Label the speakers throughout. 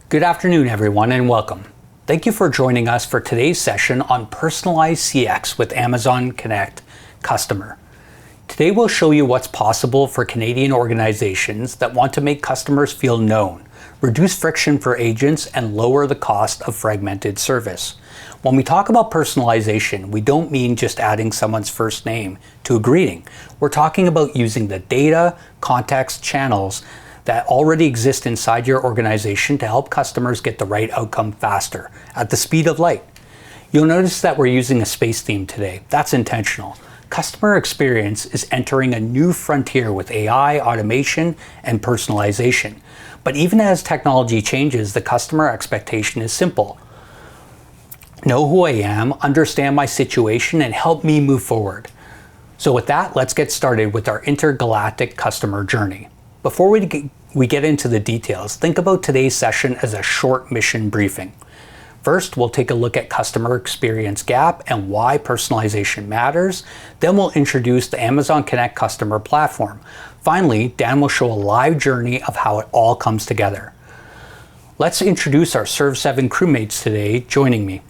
Speaker 1: Good afternoon, everyone, and welcome. Thank you for joining us for today's session on Personalized CX with Amazon Connect Customer. Today we'll show you what's possible for Canadian organizations that want to make customers feel known, reduce friction for agents, and lower the cost of fragmented service. When we talk about personalization, we don't mean just adding someone's first name to a greeting. We're talking about using the data, context, channels that already exist inside your organization to help customers get the right outcome faster, at the speed of light. You'll notice that we're using a space theme today. That's intentional. Customer experience is entering a new frontier with AI, automation, and personalization. But even as technology changes, the customer expectation is simple. Know who I am, understand my situation, and help me move forward. So with that, let's get started with our intergalactic customer journey. Before we get into the details, think about today's session as a short mission briefing. First, we'll take a look at customer experience gap and why personalization matters. Then we'll introduce the Amazon Connect customer platform. Finally, Dan will show a live journey of how it all comes together. Let's introduce our Serve7 crewmates today joining me.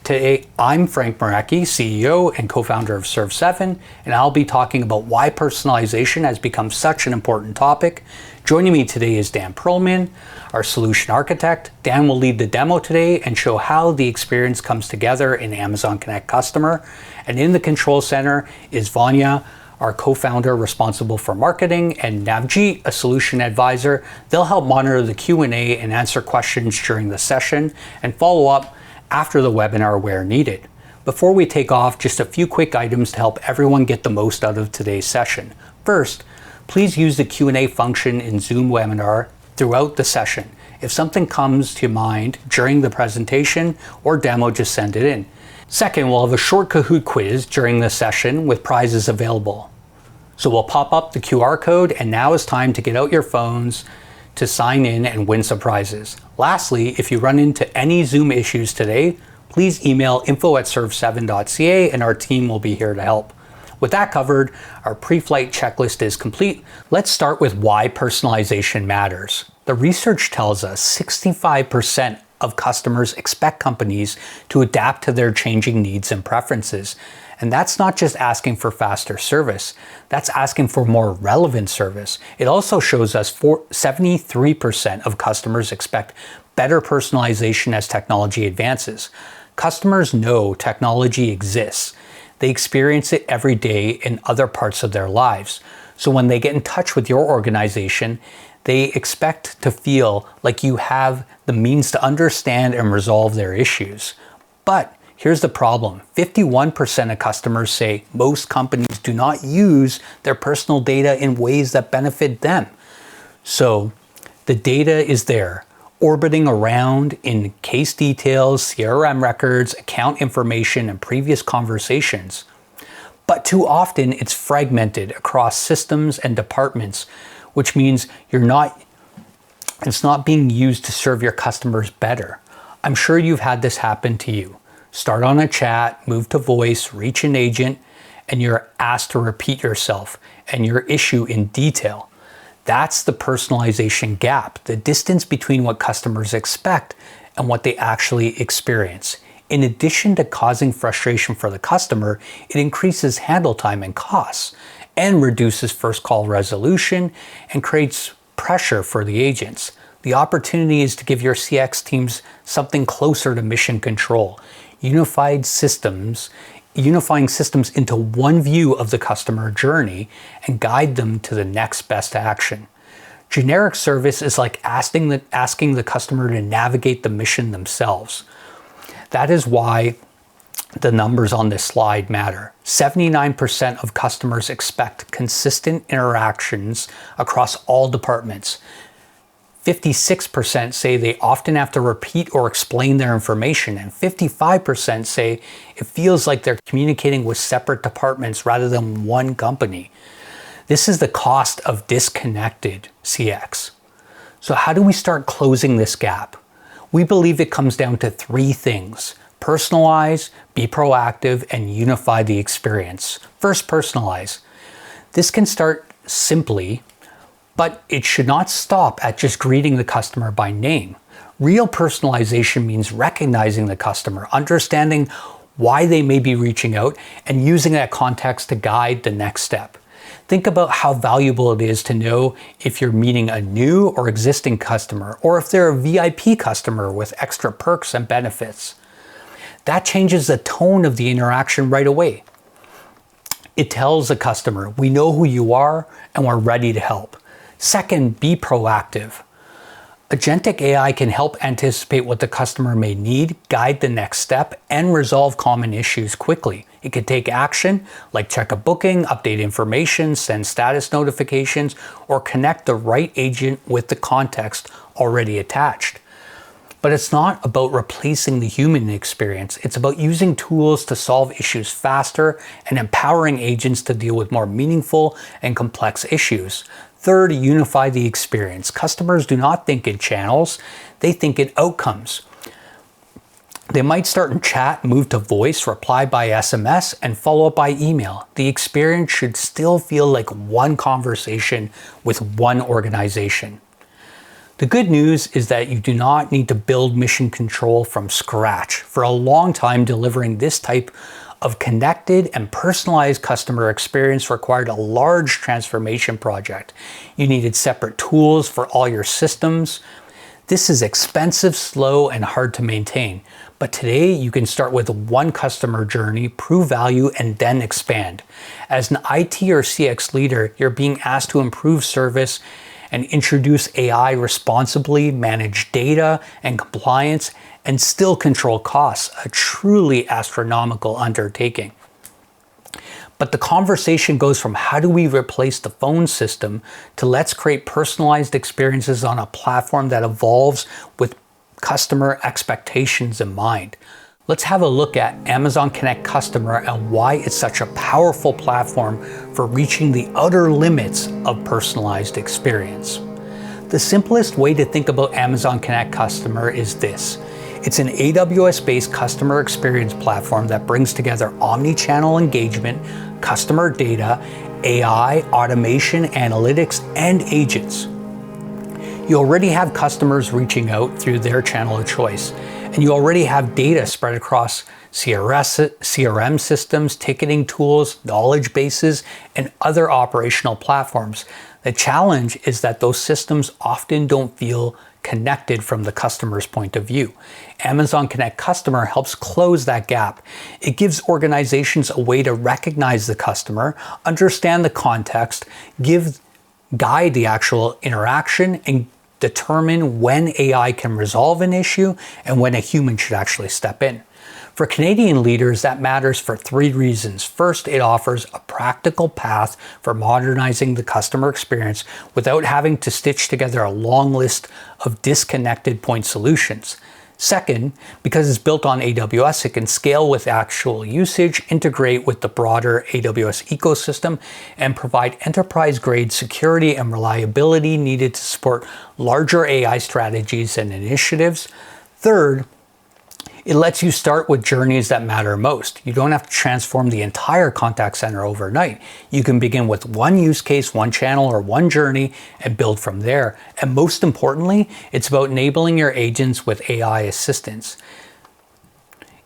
Speaker 1: Today, I'm Frank Mirecki, CEO and co-founder of Serve7, and I'll be talking about why personalization has become such an important topic. Joining me today is Dan Perlman, our solution architect. Dan will lead the demo today and show how the experience comes together in Amazon Connect Customer. And in the control center is Vanja, our co-founder responsible for marketing, and Navjeet, a solution advisor. They'll help monitor the Q&A and answer questions during the session and follow up after the webinar where needed. Before we take off, just a few quick items to help everyone get the most out of today's session. First, please use the Q&A function in Zoom webinar throughout the session. If something comes to mind during the presentation or demo, just send it in. Second, we'll have a short Kahoot quiz during the session with prizes available. So we'll pop up the QR code, and now is time to get out your phones to sign in and win some prizes. Lastly, if you run into any Zoom issues today, please email info@serve7.ca and our team will be here to help. With that covered, our pre-flight checklist is complete. Let's start with why personalization matters. The research tells us 65% of customers expect companies to adapt to their changing needs and preferences. And that's not just asking for faster service, that's asking for more relevant service. It also shows us 73% of customers expect better personalization as technology advances. Customers know technology exists. They experience it every day in other parts of their lives. So when they get in touch with your organization, they expect to feel like you have the means to understand and resolve their issues. But here's the problem. 51% of customers say most companies do not use their personal data in ways that benefit them. So the data is there, orbiting around in case details, CRM records, account information, and previous conversations. But too often it's fragmented across systems and departments, which means it's not being used to serve your customers better. I'm sure you've had this happen to you. Start on a chat, move to voice, reach an agent, and you're asked to repeat yourself and your issue in detail. That's the personalization gap, the distance between what customers expect and what they actually experience. In addition to causing frustration for the customer, it increases handle time and costs and reduces first call resolution and creates pressure for the agents. The opportunity is to give your CX teams something closer to mission control. Unifying systems into one view of the customer journey and guide them to the next best action. Generic service is like asking the customer to navigate the mission themselves. That is why the numbers on this slide matter. 79% of customers expect consistent interactions across all departments. 56% say they often have to repeat or explain their information, and 55% say it feels like they're communicating with separate departments rather than one company. This is the cost of disconnected CX. So how do we start closing this gap? We believe it comes down to three things: personalize, be proactive, and unify the experience. First, personalize. This can start simply, but it should not stop at just greeting the customer by name. Real personalization means recognizing the customer, understanding why they may be reaching out, and using that context to guide the next step. Think about how valuable it is to know if you're meeting a new or existing customer, or if they're a VIP customer with extra perks and benefits. That changes the tone of the interaction right away. It tells the customer, we know who you are and we're ready to help. Second, be proactive. Agentic AI can help anticipate what the customer may need, guide the next step, and resolve common issues quickly. It can take action, like check a booking, update information, send status notifications, or connect the right agent with the context already attached. But it's not about replacing the human experience. It's about using tools to solve issues faster and empowering agents to deal with more meaningful and complex issues. Third, unify the experience. Customers do not think in channels, they think in outcomes. They might start in chat, move to voice, reply by SMS, and follow up by email. The experience should still feel like one conversation with one organization. The good news is that you do not need to build mission control from scratch. For a long time, delivering this type of connected and personalized customer experience required a large transformation project. You needed separate tools for all your systems. This is expensive, slow, and hard to maintain. But today you can start with one customer journey, prove value, and then expand. As an IT or CX leader, you're being asked to improve service and introduce AI responsibly, manage data and compliance, and still control costs, a truly astronomical undertaking. But the conversation goes from how do we replace the phone system to let's create personalized experiences on a platform that evolves with customer expectations in mind. Let's have a look at Amazon Connect Customer and why it's such a powerful platform for reaching the outer limits of personalized experience. The simplest way to think about Amazon Connect Customer is this. It's an AWS-based customer experience platform that brings together omni-channel engagement, customer data, AI, automation, analytics, and agents. You already have customers reaching out through their channel of choice, and you already have data spread across CRM systems, ticketing tools, knowledge bases, and other operational platforms. The challenge is that those systems often don't feel connected from the customer's point of view. Amazon Connect Customer helps close that gap. It gives organizations a way to recognize the customer, understand the context, guide the actual interaction, and determine when AI can resolve an issue and when a human should actually step in. For Canadian leaders, that matters for three reasons. First, it offers a practical path for modernizing the customer experience without having to stitch together a long list of disconnected point solutions. Second, because it's built on AWS, it can scale with actual usage, integrate with the broader AWS ecosystem, and provide enterprise-grade security and reliability needed to support larger AI strategies and initiatives. Third, it lets you start with journeys that matter most. You don't have to transform the entire contact center overnight. You can begin with one use case, one channel, or one journey and build from there. And most importantly, it's about enabling your agents with AI assistance.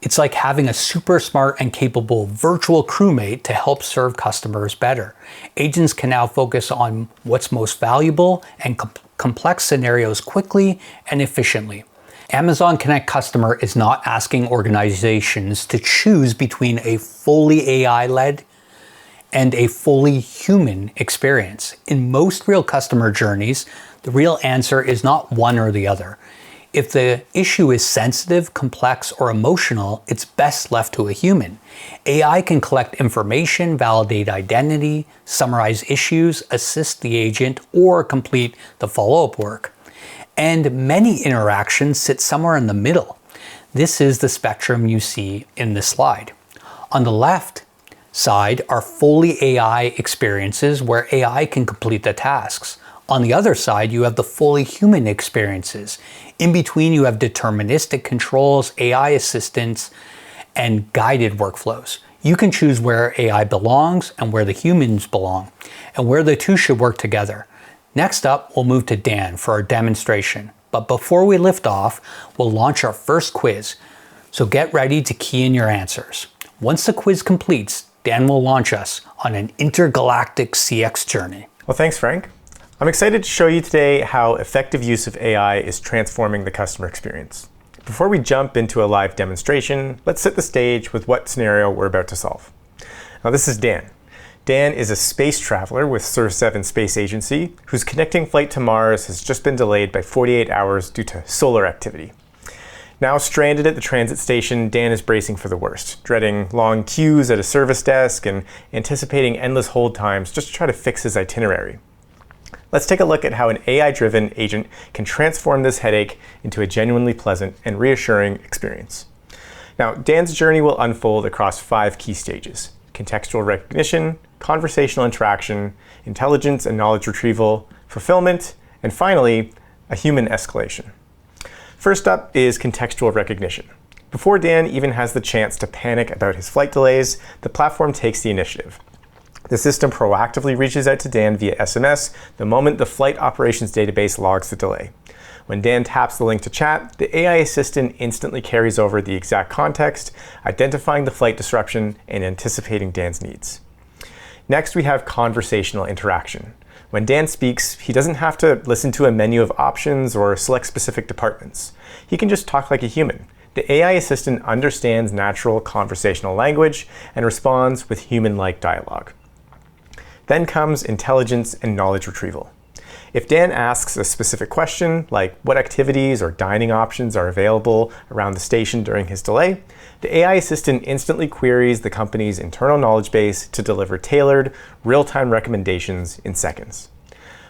Speaker 1: It's like having a super smart and capable virtual crewmate to help serve customers better. Agents can now focus on what's most valuable and complex scenarios quickly and efficiently. Amazon Connect Customer is not asking organizations to choose between a fully AI-led and a fully human experience. In most real customer journeys, the real answer is not one or the other. If the issue is sensitive, complex, or emotional, it's best left to a human. AI can collect information, validate identity, summarize issues, assist the agent, or complete the follow-up work. And many interactions sit somewhere in the middle. This is the spectrum you see in this slide. On the left side are fully AI experiences where AI can complete the tasks. On the other side, you have the fully human experiences. In between, you have deterministic controls, AI assistance, and guided workflows. You can choose where AI belongs and where the humans belong, and where the two should work together. Next up, we'll move to Dan for our demonstration. But before we lift off, we'll launch our first quiz. So get ready to key in your answers. Once the quiz completes, Dan will launch us on an intergalactic CX journey.
Speaker 2: Well, thanks, Frank. I'm excited to show you today how effective use of AI is transforming the customer experience. Before we jump into a live demonstration, let's set the stage with what scenario we're about to solve. Now, this is Dan. Dan is a space traveler with Serve7 Space Agency whose connecting flight to Mars has just been delayed by 48 hours due to solar activity. Now stranded at the transit station, Dan is bracing for the worst, dreading long queues at a service desk and anticipating endless hold times just to try to fix his itinerary. Let's take a look at how an AI-driven agent can transform this headache into a genuinely pleasant and reassuring experience. Now, Dan's journey will unfold across 5 key stages: contextual recognition, conversational interaction, intelligence and knowledge retrieval, fulfillment, and finally, a human escalation. First up is contextual recognition. Before Dan even has the chance to panic about his flight delays, the platform takes the initiative. The system proactively reaches out to Dan via SMS the moment the flight operations database logs the delay. When Dan taps the link to chat, the AI assistant instantly carries over the exact context, identifying the flight disruption and anticipating Dan's needs. Next, we have conversational interaction. When Dan speaks, he doesn't have to listen to a menu of options or select specific departments. He can just talk like a human. The AI assistant understands natural conversational language and responds with human-like dialogue. Then comes intelligence and knowledge retrieval. If Dan asks a specific question, like what activities or dining options are available around the station during his delay, the AI assistant instantly queries the company's internal knowledge base to deliver tailored, real-time recommendations in seconds.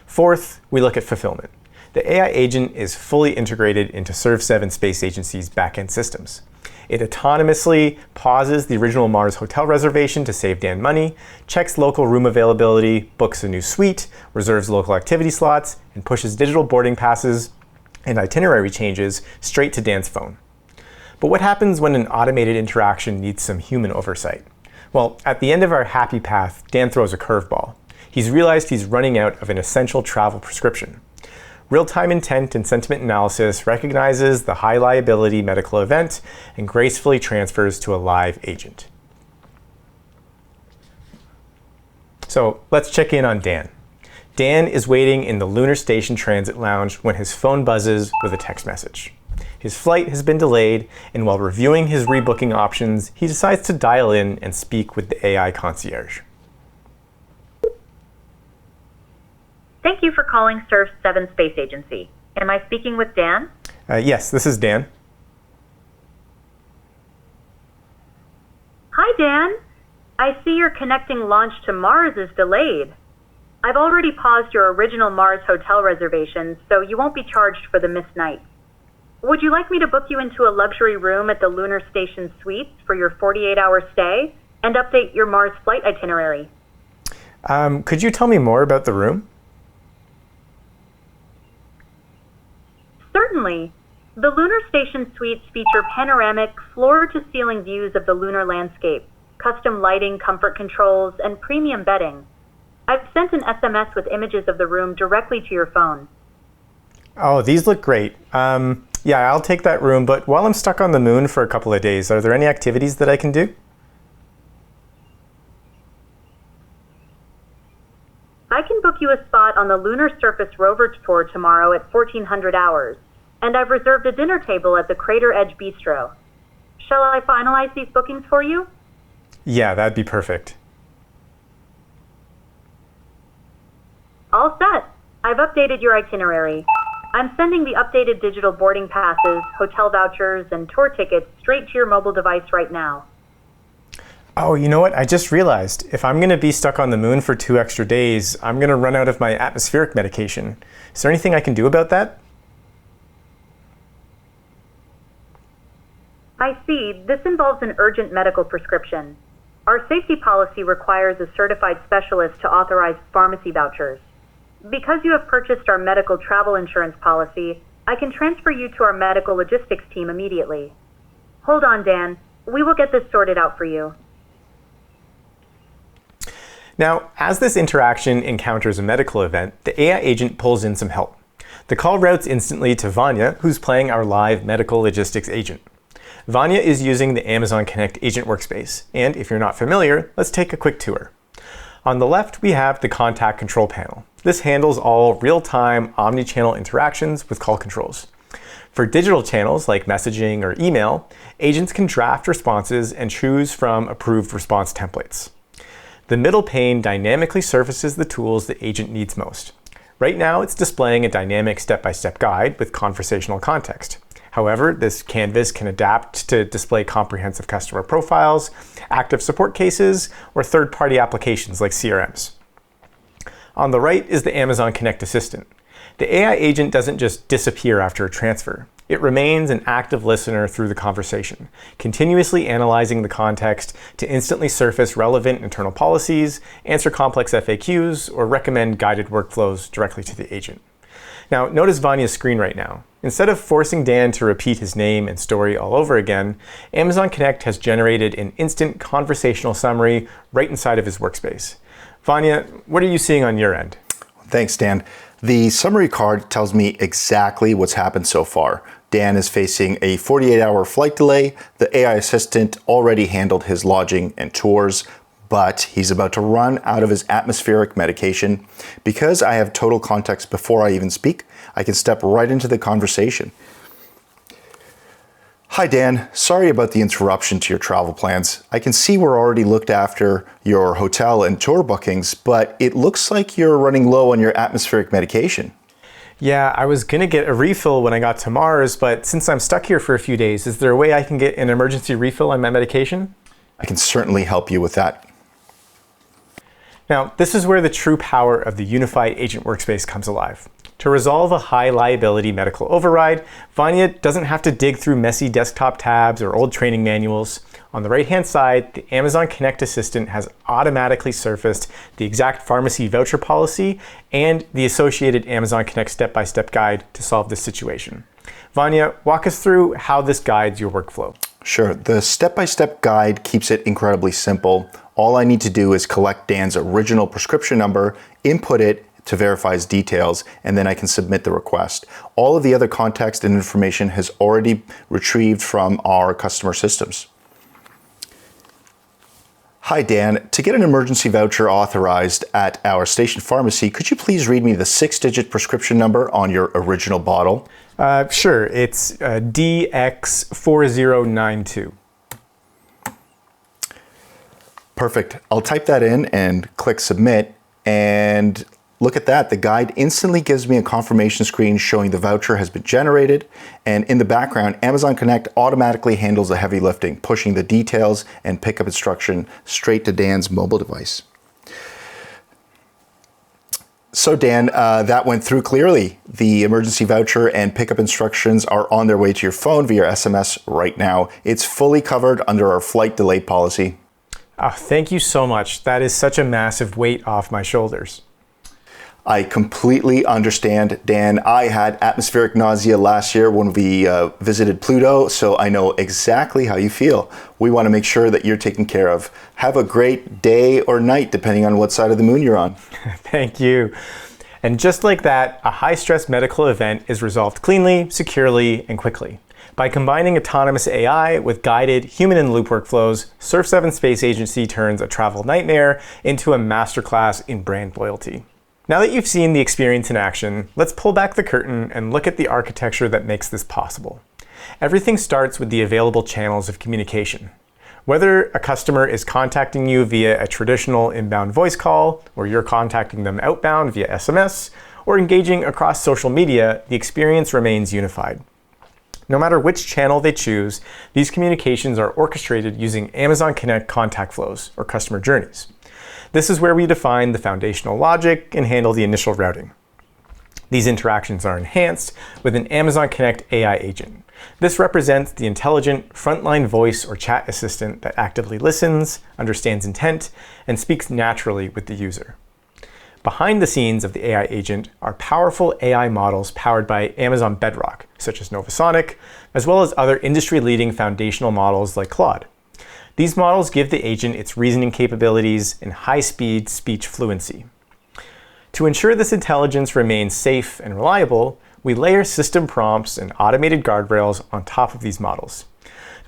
Speaker 2: Fourth, we look at fulfillment. The AI agent is fully integrated into Serve7 Space Agency's backend systems. It autonomously pauses the original Mars hotel reservation to save Dan money, checks local room availability, books a new suite, reserves local activity slots, and pushes digital boarding passes and itinerary changes straight to Dan's phone. But what happens when an automated interaction needs some human oversight? Well, at the end of our happy path, Dan throws a curveball. He's realized he's running out of an essential travel prescription. Real-time intent and sentiment analysis recognizes the high liability medical event and gracefully transfers to a live agent. So let's check in on Dan. Dan is waiting in the Lunar Station Transit Lounge when his phone buzzes with a text message. His flight has been delayed, and while reviewing his rebooking options, he decides to dial in and speak with the AI concierge.
Speaker 3: Thank you for calling Serve7 Space Agency. Am I speaking with Dan?
Speaker 2: Yes, this is Dan.
Speaker 3: Hi, Dan. I see your connecting launch to Mars is delayed. I've already paused your original Mars hotel reservations, so you won't be charged for the missed night. Would you like me to book you into a luxury room at the Lunar Station Suites for your 48-hour stay and update your Mars flight itinerary?
Speaker 2: Could you tell me more about the room?
Speaker 3: Certainly. The Lunar Station Suites feature panoramic, floor-to-ceiling views of the lunar landscape, custom lighting, comfort controls, and premium bedding. I've sent an SMS with images of the room directly to your phone.
Speaker 2: Oh, these look great. Yeah, I'll take that room, but while I'm stuck on the moon for a couple of days, are there any activities that I can do?
Speaker 3: I can book you a spot on the Lunar Surface Rover Tour tomorrow at 1400 hours, and I've reserved a dinner table at the Crater Edge Bistro. Shall I finalize these bookings for you?
Speaker 2: Yeah, that'd be perfect.
Speaker 3: All set. I've updated your itinerary. I'm sending the updated digital boarding passes, hotel vouchers, and tour tickets straight to your mobile device right now.
Speaker 2: Oh, you know what? I just realized if I'm going to be stuck on the moon for 2 extra days, I'm going to run out of my atmospheric medication. Is there anything I can do about that?
Speaker 3: I see. This involves an urgent medical prescription. Our safety policy requires a certified specialist to authorize pharmacy vouchers. Because you have purchased our medical travel insurance policy, I can transfer you to our medical logistics team immediately. Hold on, Dan. We will get this sorted out for you.
Speaker 2: Now, as this interaction encounters a medical event, the AI agent pulls in some help. The call routes instantly to Vanja, who's playing our live medical logistics agent. Vanja is using the Amazon Connect agent workspace, and if you're not familiar, let's take a quick tour. On the left, we have the contact control panel. This handles all real-time omni-channel interactions with call controls. For digital channels like messaging or email, agents can draft responses and choose from approved response templates. The middle pane dynamically surfaces the tools the agent needs most. Right now, it's displaying a dynamic step-by-step guide with conversational context. However, this canvas can adapt to display comprehensive customer profiles, active support cases, or third-party applications like CRMs. On the right is the Amazon Connect Assistant. The AI agent doesn't just disappear after a transfer. It remains an active listener through the conversation, continuously analyzing the context to instantly surface relevant internal policies, answer complex FAQs, or recommend guided workflows directly to the agent. Now, notice Vanja's screen right now. Instead of forcing Dan to repeat his name and story all over again, Amazon Connect has generated an instant conversational summary right inside of his workspace. Vanja, what are you seeing on your end?
Speaker 4: Thanks, Dan. The summary card tells me exactly what's happened so far. Dan is facing a 48-hour flight delay. The AI assistant already handled his lodging and tours, but he's about to run out of his atmospheric medication. Because I have total context before I even speak, I can step right into the conversation. Hi Dan, sorry about the interruption to your travel plans. I can see we're already looked after your hotel and tour bookings, but it looks like you're running low on your atmospheric medication.
Speaker 2: Yeah, I was gonna get a refill when I got to Mars, but since I'm stuck here for a few days, is there a way I can get an emergency refill on my medication?
Speaker 4: I can certainly help you with that.
Speaker 2: Now, this is where the true power of the unified agent workspace comes alive. To resolve a high liability medical override, Vanja doesn't have to dig through messy desktop tabs or old training manuals. On the right-hand side, the Amazon Connect Assistant has automatically surfaced the exact pharmacy voucher policy and the associated Amazon Connect step-by-step guide to solve this situation. Vanja, walk us through how this guides your workflow.
Speaker 4: Sure. The step-by-step guide keeps it incredibly simple. All I need to do is collect Dan's original prescription number, input it to verify his details, and then I can submit the request. All of the other context and information has already retrieved from our customer systems. Hi Dan, to get an emergency voucher authorized at our station pharmacy, could you please read me the 6-digit prescription number on your original bottle?
Speaker 2: Sure, it's DX4092.
Speaker 4: Perfect. I'll type that in and click submit, and look at that. The guide instantly gives me a confirmation screen showing the voucher has been generated, and in the background, Amazon Connect automatically handles the heavy lifting, pushing the details and pickup instruction straight to Dan's mobile device. So Dan, that went through clearly. The emergency voucher and pickup instructions are on their way to your phone via SMS right now. It's fully covered under our flight delay policy.
Speaker 2: Oh, thank you so much. That is such a massive weight off my shoulders.
Speaker 4: I completely understand, Dan. I had atmospheric nausea last year when we visited Pluto, so I know exactly how you feel. We want to make sure that you're taken care of. Have a great day or night, depending on what side of the moon you're on.
Speaker 2: Thank you. And just like that, a high-stress medical event is resolved cleanly, securely, and quickly. By combining autonomous AI with guided human-in-the-loop workflows, Serve7 Space Agency turns a travel nightmare into a masterclass in brand loyalty. Now that you've seen the experience in action, let's pull back the curtain and look at the architecture that makes this possible. Everything starts with the available channels of communication. Whether a customer is contacting you via a traditional inbound voice call, or you're contacting them outbound via SMS, or engaging across social media, the experience remains unified. No matter which channel they choose, these communications are orchestrated using Amazon Connect contact flows, or customer journeys. This is where we define the foundational logic and handle the initial routing. These interactions are enhanced with an Amazon Connect AI agent. This represents the intelligent frontline voice or chat assistant that actively listens, understands intent, and speaks naturally with the user. Behind the scenes of the AI agent are powerful AI models powered by Amazon Bedrock, such as Novasonic, as well as other industry-leading foundational models like Claude. These models give the agent its reasoning capabilities and high-speed speech fluency. To ensure this intelligence remains safe and reliable, we layer system prompts and automated guardrails on top of these models.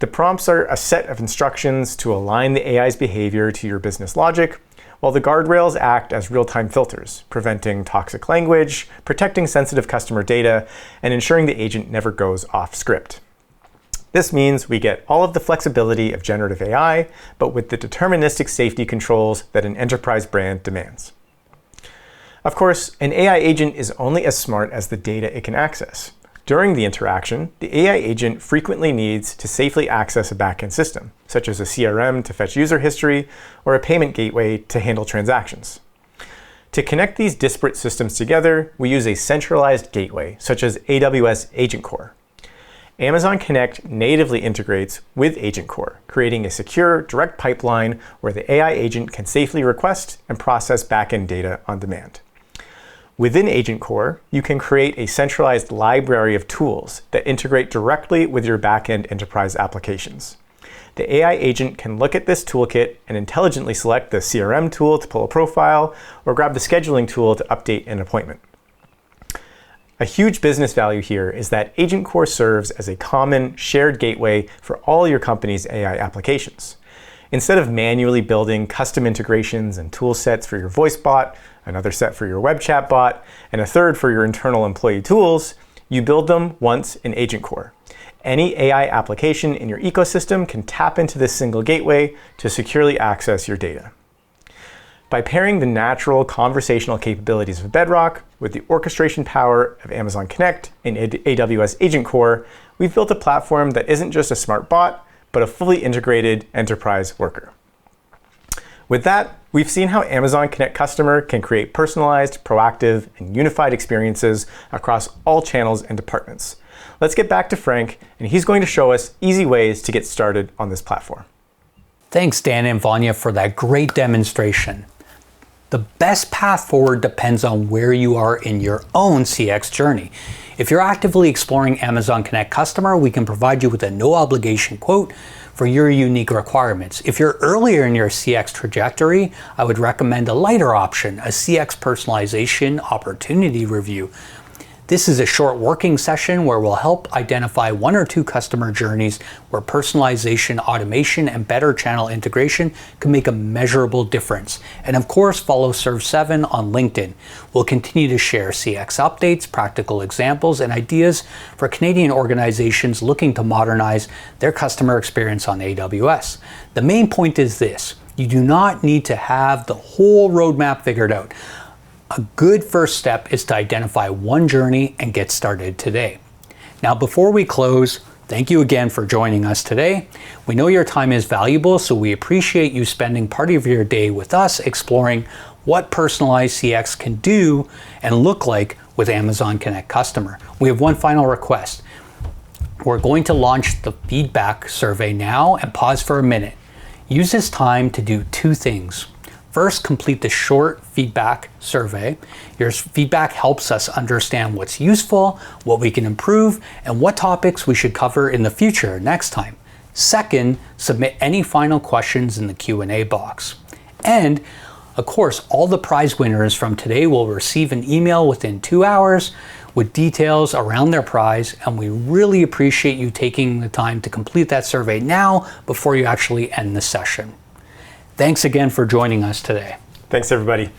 Speaker 2: The prompts are a set of instructions to align the AI's behavior to your business logic, while the guardrails act as real-time filters, preventing toxic language, protecting sensitive customer data, and ensuring the agent never goes off script. This means we get all of the flexibility of generative AI, but with the deterministic safety controls that an enterprise brand demands. Of course, an AI agent is only as smart as the data it can access. During the interaction, the AI agent frequently needs to safely access a backend system, such as a CRM to fetch user history or a payment gateway to handle transactions. To connect these disparate systems together, we use a centralized gateway, such as AWS Agent Core. Amazon Connect natively integrates with Agent Core, creating a secure, direct pipeline where the AI agent can safely request and process backend data on demand. Within Agent Core, you can create a centralized library of tools that integrate directly with your backend enterprise applications. The AI agent can look at this toolkit and intelligently select the CRM tool to pull a profile or grab the scheduling tool to update an appointment. A huge business value here is that Agent Core serves as a common shared gateway for all your company's AI applications. Instead of manually building custom integrations and tool sets for your voice bot, another set for your web chat bot, and a third for your internal employee tools, you build them once in Agent Core. Any AI application in your ecosystem can tap into this single gateway to securely access your data. By pairing the natural conversational capabilities of Bedrock with the orchestration power of Amazon Connect and AWS Agent Core, we've built a platform that isn't just a smart bot, but a fully integrated enterprise worker. With that, we've seen how Amazon Connect Customer can create personalized, proactive, and unified experiences across all channels and departments. Let's get back to Frank, and he's going to show us easy ways to get started on this platform.
Speaker 1: Thanks, Dan and Vanja, for that great demonstration. The best path forward depends on where you are in your own CX journey. If you're actively exploring Amazon Connect Customer, we can provide you with a no-obligation quote for your unique requirements. If you're earlier in your CX trajectory, I would recommend a lighter option, a CX Personalization Opportunity Review. This is a short working session where we'll help identify 1 or 2 customer journeys where personalization, automation, and better channel integration can make a measurable difference. And of course, follow Serve7 on LinkedIn. We'll continue to share CX updates, practical examples, and ideas for Canadian organizations looking to modernize their customer experience on AWS. The main point is this: you do not need to have the whole roadmap figured out. A good first step is to identify one journey and get started today. Now, before we close, thank you again for joining us today. We know your time is valuable, so we appreciate you spending part of your day with us exploring what personalized CX can do and look like with Amazon Connect Customer. We have one final request. We're going to launch the feedback survey now and pause for a minute. Use this time to do 2 things. First, complete the short feedback survey. Your feedback helps us understand what's useful, what we can improve, and what topics we should cover in the future next time. Second, submit any final questions in the Q&A box. And, of course, all the prize winners from today will receive an email within 2 hours with details around their prize, and we really appreciate you taking the time to complete that survey now before you actually end the session. Thanks again for joining us today.
Speaker 2: Thanks, everybody.